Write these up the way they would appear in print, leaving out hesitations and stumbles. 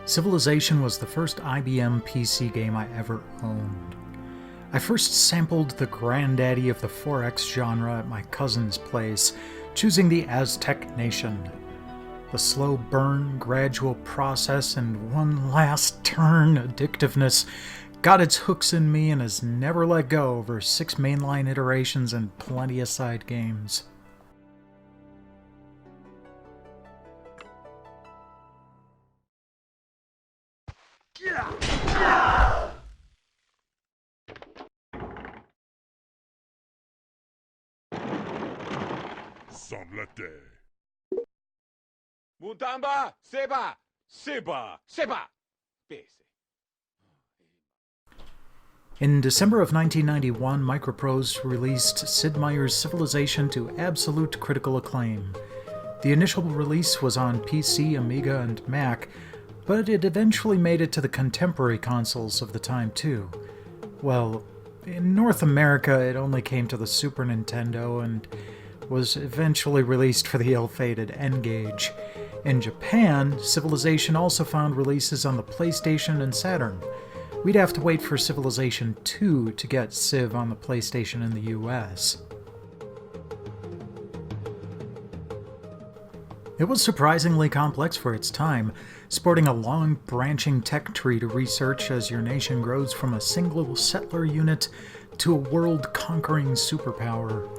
Civilization was the first IBM PC game I ever owned. I first sampled the granddaddy of the 4X genre at my cousin's place, choosing the Aztec Nation. The slow burn, gradual process, and one last turn addictiveness got its hooks in me and has never let go over 6 mainline iterations and plenty of side games. Samlete. Mutamba, Seba, Seba, Seba. In December of 1991, Microprose released Sid Meier's Civilization to absolute critical acclaim. The initial release was on PC, Amiga, and Mac, but it eventually made it to the contemporary consoles of the time too. Well, in North America it only came to the Super Nintendo and was eventually released for the ill-fated N-Gage. In Japan, Civilization also found releases on the PlayStation and Saturn. We'd have to wait for Civilization 2 to get Civ on the PlayStation in the US. It was surprisingly complex for its time, sporting a long, branching tech tree to research as your nation grows from a single settler unit to a world-conquering superpower.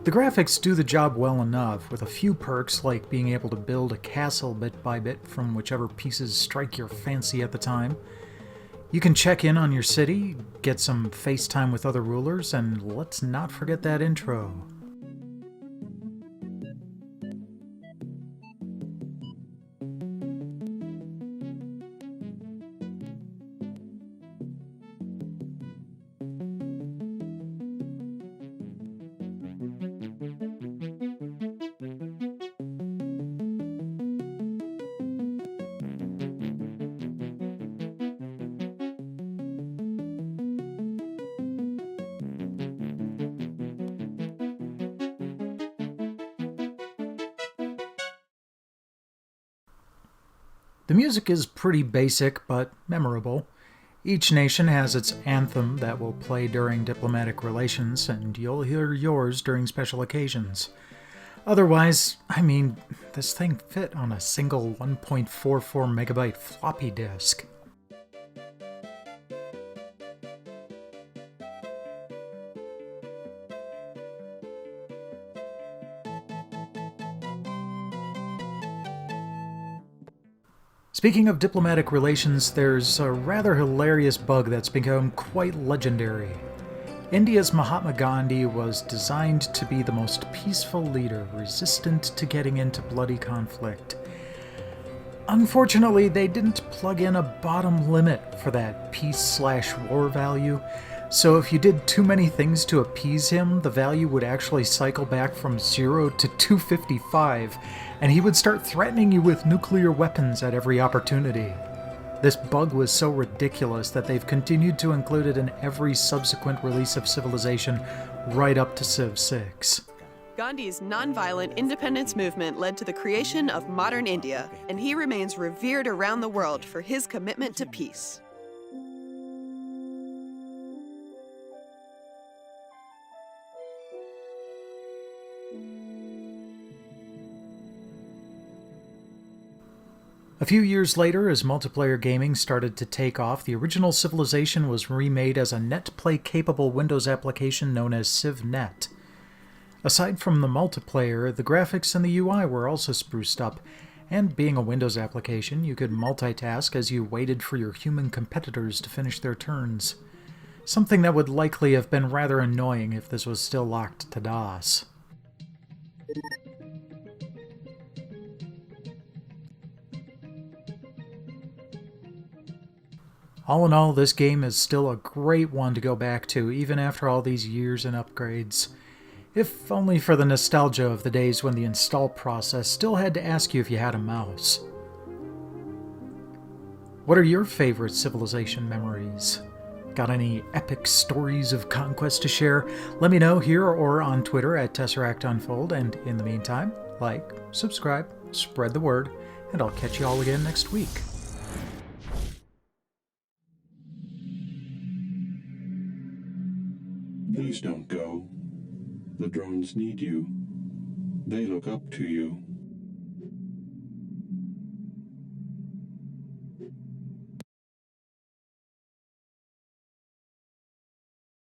The graphics do the job well enough, with a few perks like being able to build a castle bit by bit from whichever pieces strike your fancy at the time. You can check in on your city, get some FaceTime with other rulers, and let's not forget that intro. The music is pretty basic, but memorable. Each nation has its anthem that will play during diplomatic relations, and you'll hear yours during special occasions. Otherwise, this thing fit on a single 1.44 megabyte floppy disk. Speaking of diplomatic relations, there's a rather hilarious bug that's become quite legendary. India's Mahatma Gandhi was designed to be the most peaceful leader, resistant to getting into bloody conflict. Unfortunately, they didn't plug in a bottom limit for that peace/war value, so if you did too many things to appease him, the value would actually cycle back from 0 to 255, and he would start threatening you with nuclear weapons at every opportunity. This bug was so ridiculous that they've continued to include it in every subsequent release of Civilization right up to Civ 6. Gandhi's nonviolent independence movement led to the creation of modern India, and he remains revered around the world for his commitment to peace. A few years later, as multiplayer gaming started to take off, the original Civilization was remade as a net-play-capable Windows application known as CivNet. Aside from the multiplayer, the graphics and the UI were also spruced up, and being a Windows application, you could multitask as you waited for your human competitors to finish their turns. Something that would likely have been rather annoying if this was still locked to DOS. All in all, this game is still a great one to go back to, even after all these years and upgrades. If only for the nostalgia of the days when the install process still had to ask you if you had a mouse. What are your favorite civilization memories? Got any epic stories of conquest to share? Let me know here or on Twitter at TesseractUnfold. And in the meantime, like, subscribe, spread the word, and I'll catch you all again next week. Please don't go. The drones need you. They look up to you.